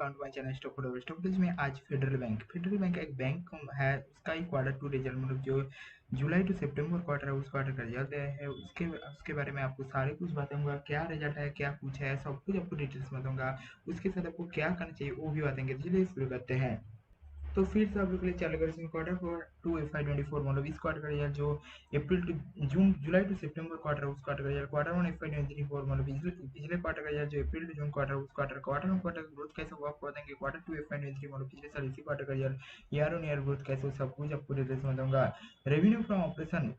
Welcome to my channel stock में। आज federal bank एक बैंक है, उसका ही क्वार्टर टू रिजल्ट मतलब जो जुलाई टू सितंबर क्वार्टर है उस क्वार्टर का रिजल्ट है। उसके बारे में आपको सारे कुछ बताऊंगा, क्या रिजल्ट है, क्या कुछ है, सब कुछ आपको डिटेल्स में बताऊंगा। उसके साथ आपको क्या करना चाहिए वो भी बताएंगे। तो चलिए शुरू करते हैं। तो फिर से आप लोग के लिए चालू करें क्वार्टर फोर टू FY24 मतलब इस क्वार्टर का रिजल्ट जो April to June July to September quarter उस क्वार्टर का रिजल्ट, क्वार्टर वन FY24 मतलब पिछले क्वार्टर का रिजल्ट जो अप्रैल टू जून क्वार्टर उस क्वार्टर वन क्वार्टर ग्रोथ कैसे हुआ आपको बताएंगे। क्वार्टर टू FY23 मतलब पिछले साल इसी क्वार्टर का result year on year growth कैसे, सब कुछ आपको डिटेल्स में बताऊंगा। रेवेन्यू फ्रॉम ऑपरेशन,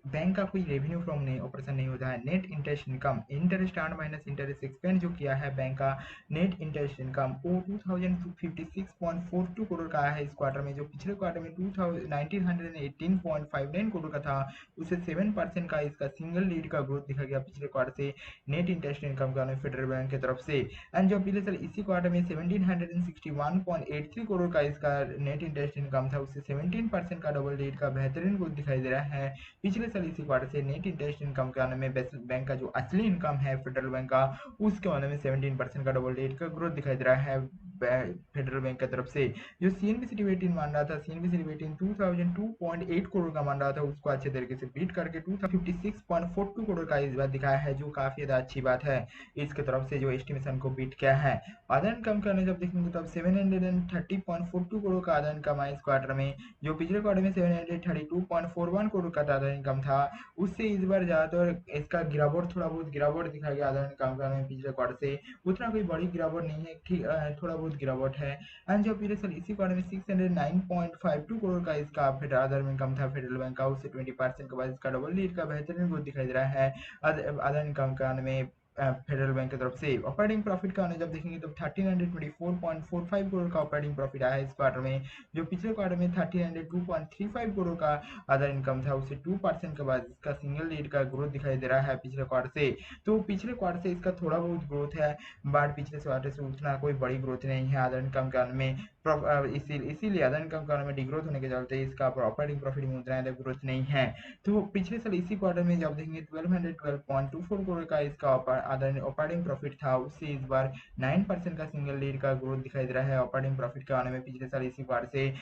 बैंक का कोई रेवेन्यू फ्रॉम नहीं ऑपरेशन नहीं होता है। Net interest income, interest earn minus interest expand जो किया है बैंक का, नेट इंटरेस्ट इनकम वो 2056.42 करोड़ का है इस क्वार्टर में, जो पिछले क्वार्टर में 1918.59 करोड़ का था। उससे 7% का इसका सिंगल लीड का ग्रोथ दिखा गया पिछले क्वार्टर से नेट इंटरेस्ट इनकम का फेडरल बैंक की तरफ से। एंड जो पिछले साल इसी क्वार्टर में 1761.83 करोड़ का इसका नेट इंटरेस्ट इनकम था, उससे 17% का डबल लीड का बेहतरीन ग्रोथ दिखाई दे रहा है पिछले साल इसी क्वार्टर से। नेट इंटरेस्ट इनकम के आने में बैंक का जो असली इनकम है फेडरल बैंक का, उसके आने में 17% का डबल रेट का ग्रोथ दिखाई दे रहा है फेडरल बैंक की तरफ से। जो सीएनबीसी डिविडेंड मान रहा था, सीएनबीसी डिविडेंड 2002.8 करोड़ का मान रहा था, उसको अच्छे तरीके से बीट करके 2056.42 करोड़ का इस बार दिखाया है, जो काफी ज्यादा अच्छी बात है। इसके तरफ से जो एस्टिमेशन को बीट किया है। अदर इनकम करने जब देखेंगे तो 730.42 करोड़ का अदर इनकम है इस क्वार्टर में, जो पिछले क्वार्टर में 732.41 करोड़ का अदर इनकम था। उससे इस बार ज्यादातर इसका गिरावट, थोड़ा बहुत गिरावट दिखा गया अदर इनकम करने में पिछले क्वार्टर से। उतना कोई बड़ी गिरावट नहीं है, ठीक थोड़ा बहुत गिरावट है। एंड जो पिछले साल इसी क्वार्टर में 609.52 करोड़ का इसका अदर इनकम था फेडरल बैंक का, उससे 20% के बाद इसका डबल लीड का बेहतरीन ग्रोथ दिखाई दे रहा है अदर इनकम करने में फेडरल बैंक की तरफ से। ऑपरेटिंग प्रॉफिट का जब देखेंगे तो 1324.45 करोड़ का ऑपरेटिंग प्रॉफिट आया है इस क्वार्टर में, जो पिछले क्वार्टर में 1302.35 करोड़ का अदर इनकम था, उससे 2% के बाद इसका सिंगल लीड का ग्रोथ दिखाई दे रहा है पिछले क्वार्टर से। तो पिछले क्वार्टर से इसका थोड़ा बहुत ग्रोथ है, बट पिछले क्वार्टर से उतना कोई बड़ी ग्रोथ नहीं है अदर इनकम के में। इसीलिए अदर इनकम के में डिग्रोथ होने के चलते इसका ऑपरेटिंग प्रॉफिट में उतना ज्यादा ग्रोथ नहीं है। तो पिछले साल इसी क्वार्टर में जब देखेंगे 1212.24 करोड़ का इसका अदर ऑपरेटिंग प्रॉफिट था, उससे इस बार 9% का सिंगल लीड का ग्रोथ दिखाई दे रहा है ऑपरेटिंग प्रॉफिट के आने में पिछले साल इसी क्वार्टर से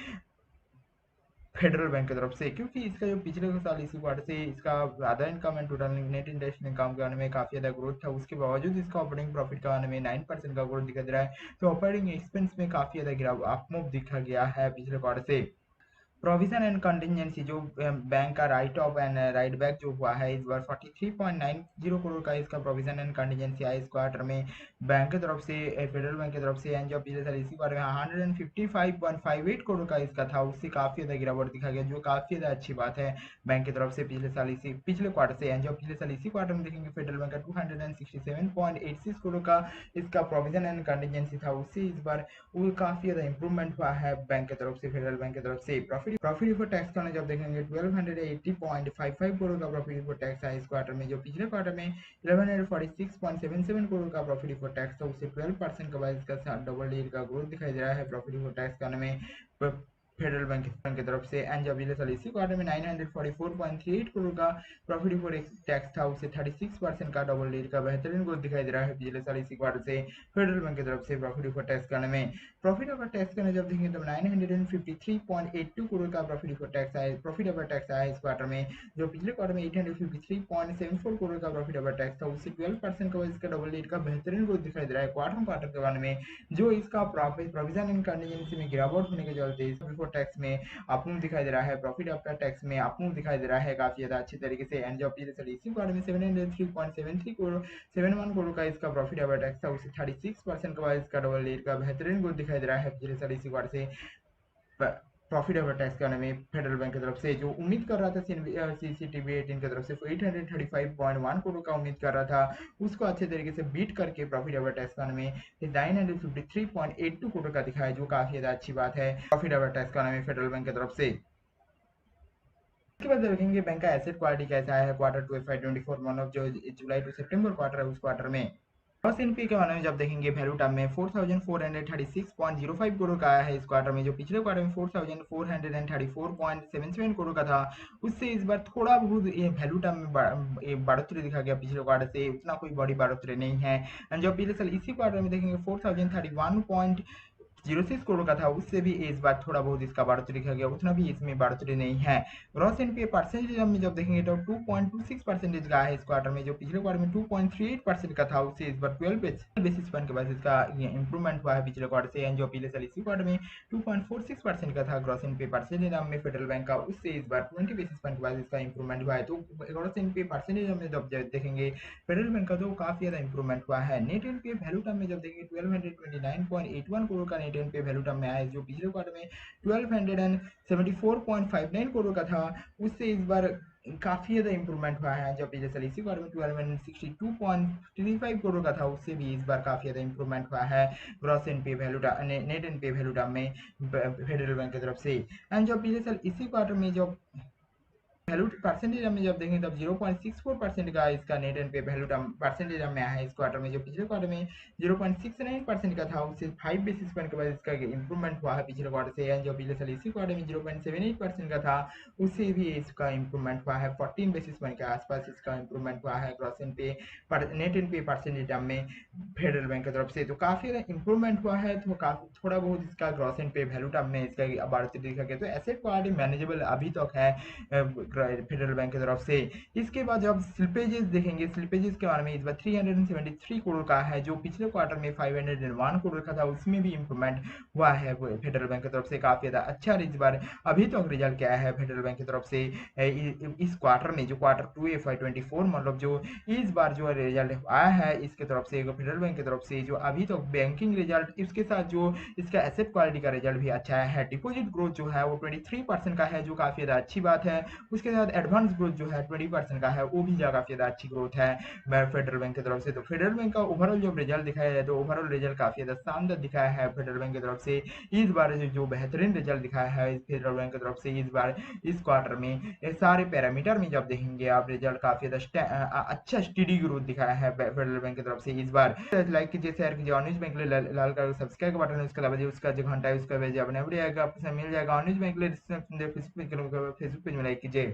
फेडरल बैंक की तरफ से। क्योंकि इसका जो पिछले साल इसी क्वार्टर से इसका other income and total net interest income के आने में काफी ज्यादा ग्रोथ था, उसके बावजूद इसका ऑपरेटिंग प्रॉफिट के आने में 9% का ग्रोथ दिखाई दे रहा है। तो ऑपरेटिंग एक्सपेंस में काफी ज्यादा गिरावट अपमूव दिखा गया है पिछले क्वार्टर से। प्रोविजन एंड कंटिजेंसी जो बैंक का right of and right back जो हुआ है इस बार 43.90 करोड़ का इसका प्रोविजन एंड कंटिजेंसी आया इस क्वार्टर में बैंक की तरफ से, फेडरल बैंक की तरफ से। एंड जो पिछले साल इसी क्वार्टर में 155.58 करोड़ का इसका था, उससे काफी ज्यादा गिरावट दिखा गया, जो काफी ज्यादा अच्छी बात है बैंक की तरफ से पिछले क्वार्टर से। एंड जो पिछले साल इसी क्वार्टर में देखेंगे फेडरल बैंक का 267.86 करोड़ का इसका प्रोविजन एंड कंटिजेंसी था, उससे इस बार वो काफी ज्यादा इंप्रूवमेंट हुआ है बैंक की तरफ से, फेडरल बैंक की तरफ से। प्रॉफिट बिफोर टैक्स का जब देखेंगे 1280.55 करोड़ का प्रॉफिट बिफोर टैक्स है इस क्वार्टर में, जो पिछले क्वार्टर में 1146.77 करोड़ का प्रॉफिट बिफोर टैक्स था, उससे 12% का बाद इसका डबल लीड का ग्रोथ दिखाई दे रहा है प्रॉफिट बिफोर टैक्स करने में फेडरल बैंक की तरफ से। एंड जब पिछले साल इसी क्वार्टर में 944.38 करोड़ का प्रॉफिट बिफोर टैक्स था, उससे 36% का डबल लीड का बेहतरीन ग्रोथ दिखाई दे रहा है पिछले साल इसी क्वार्टर से फेडरल बैंक की तरफ से प्रॉफिट बिफोर टैक्स करने में। प्रॉफिट आफ्टर टैक्स का जब देखेंगे तो 953.82 करोड़ का प्रॉफिट बिफोर टैक्स आया, प्रॉफिट आफ्टर टैक्स आया इस क्वार्टर में, जो पिछले क्वार्टर में 853.74 करोड़ का प्रॉफिट आफ्टर टैक्स था, उससे 12% का इसका डबल लीड का बेहतरीन ग्रोथ दिखाई दे रहा है क्वार्टर के बारे में। जो इसका प्रॉफिट प्रोविजन एंड कंटिजेंसी में गिरावट होने के चलते बिफोर टैक्स में अपमूव दिखाई दे रहा है, प्रॉफिट आफ्टर टैक्स में अपमूव दिखाई दे रहा है काफी ज्यादा अच्छी तरीके से। एंड जो पिछले इसी क्वार्टर में 703.73 करोड़ 71 करोड़ का इसका प्रॉफिट आफ्टर टैक्स था, उससे 36% का इसका डबल लीड का बेहतरीन ग्रोथ दिखाई दे रहा है पिछले साल इसी क्वार्टर से प्रॉफिट आफ्टर टैक्स करने में फेडरल बैंक की तरफ से। जो उम्मीद कर रहा था सीसीटीवी 18 की तरफ से 835.1 करोड़ का उम्मीद कर रहा था, उसको अच्छे तरीके से बीट करके प्रॉफिट आफ्टर टैक्स करने में 953.82 करोड़ का दिखाया, जो काफी ज्यादा अच्छी बात है प्रॉफिट आफ्टर टैक्स करने में फेडरल बैंक की तरफ से। इसके बाद देखेंगे बैंक का एसेट क्वालिटी कैसा है क्वार्टर टू FY24 मतलब जो जुलाई टू सितंबर क्वार्टर है उस क्वार्टर में। ग्रॉस एनपीए के बारे में जब देखेंगे वैल्यू टर्म में 4436.05 करोड़ का आया है इस क्वार्टर में, जो पिछले क्वार्टर में 4434.77 करोड़ का था, उससे इस बार थोड़ा बहुत ये वैल्यू टर्म में बढ़ोतरी दिखा गया पिछले क्वार्टर से, उतना कोई बड़ी बढ़ोतरी नहीं है। एंड जो पिछले साल इसी क्वार्टर में देखेंगे 06 करोड़ का था, उससे भी इस बार थोड़ा बहुत इसका बढ़ोतरी दिखा गया, उतना भी इसमें बढ़ोतरी नहीं है। ग्रॉस एनपीए परसेंटेज में जब देखेंगे तो 2.26% का है इस क्वार्टर में, जो पिछले क्वार्टर में 2.38% का था, उससे इस बार 12 बेसिस पॉइंट के बाद इसका ये इंप्रूवमेंट हुआ है पिछले क्वार्टर से। जो पिछले साल इसी क्वार्टर में 2.46% का था ग्रॉस एनपीए परसेंटेज में फेडरल बैंक का, उससे इस बार 20 बेसिस पॉइंट के बाद इसका इंप्रूवमेंट हुआ है। तो ग्रॉस एनपीए परसेंटेज में जब देखेंगे फेडरल बैंक का तो काफी ज्यादा इंप्रूवमेंट हुआ है। नेट एनपीए वैल्यू टर्म में जब देखेंगे 1229.81 करोड़ का नेट एनपीए वैल्यू टर्म में आया, जो पिछले क्वार्टर में 1274.59 करोड़ का था, उससे इस बार काफी ज्यादा इंप्रूवमेंट हुआ है। जब पिछले साल इसी क्वार्टर में 1262.35 करोड़ का था, उससे भी इस बार काफी ज्यादा इंप्रूवमेंट हुआ है gross NPA value net NPA value term में फेडरल बैंक की तरफ से। एंड जब पिछले साल इसी क्वार्टर में जब वैल्यू परसेंटेज में जब देखेंगे तब 0.64% का इसका नेट एनपीए वैल्यू परसेंटेज में आया है इस क्वार्टर में, जो पिछले क्वार्टर में 0.69% का था, उससे 5 बेसिस पॉइंट के बाद इसका इंप्रूवमेंट हुआ है पिछले क्वार्टर से। जो पिछले साल इसी क्वार्टर में 0.78% का था, उससे भी इसका इंप्रूवमेंट हुआ है, 14 बेसिस पॉइंट के आसपास इसका इंप्रूवमेंट हुआ है gross NPA net NPA percentage में फेडरल बैंक की तरफ से। तो काफी इंप्रूवमेंट हुआ है, तो काफी थोड़ा बहुत इसका ग्रॉस एनपीए वैल्यू टर्म में इसका बढ़ती देखा गया, तो एसेट क्वालिटी मैनेजेबल अभी तक है फेडरल बैंक की तरफ से। इसके बाद जब स्लिपेजेस देखेंगे, स्लिपेजेस के बारे में इस बार 373 करोड़ का है, जो पिछले क्वार्टर में 501 करोड़ का था, उसमें भी इंप्रूवमेंट हुआ है फेडरल बैंक की तरफ से। काफी ज्यादा अच्छा इस बार अभी तक रिजल्ट क्या है फेडरल बैंक की तरफ से इस क्वार्टर में, जो क्वार्टर 2 FY24 मतलब जो इस बार जो रिजल्ट आया है इसके तरफ से फेडरल बैंक की तरफ से, जो अभी तक बैंकिंग रिजल्ट, इसके साथ जो इसका एसेट क्वालिटी का रिजल्ट भी अच्छा है। डिपॉजिट ग्रोथ जो है वो 23% का है, जो काफी ज्यादा अच्छी बात है। उसके साथ एडवांस ग्रोथ जो है 20% का है, वो भी काफी ज्यादा अच्छी ग्रोथ है फेडरल बैंक की तरफ से। तो फेडरल बैंक का ओवरऑल जो रिजल्ट दिखाया जाए तो ओवरऑल रिजल्ट काफी ज्यादा शानदार दिखाया है फेडरल बैंक की तरफ से। इस बार जो बेहतरीन रिजल्ट दिखाया है फेडरल बैंक की तरफ से इस बार इस क्वार्टर में, सारे पैरामीटर में जब देखेंगे आप रिजल्ट काफी ज्यादा अच्छा स्टडी ग्रोथ दिखाया है फेडरल बैंक की तरफ से इस बार। लाइक कीजिए, शेयर कीजिए, ऑनिज बैंक के लिए लाल कलर सब्सक्राइब का बटन है उसका दबा दीजिए, उसका जो घंटा है उसका भेजिए, अपने अपने आएगा, आपको मिल जाएगा ऑनिज बैंक के लिए फेसबुक पेज में लाइक कीजिए।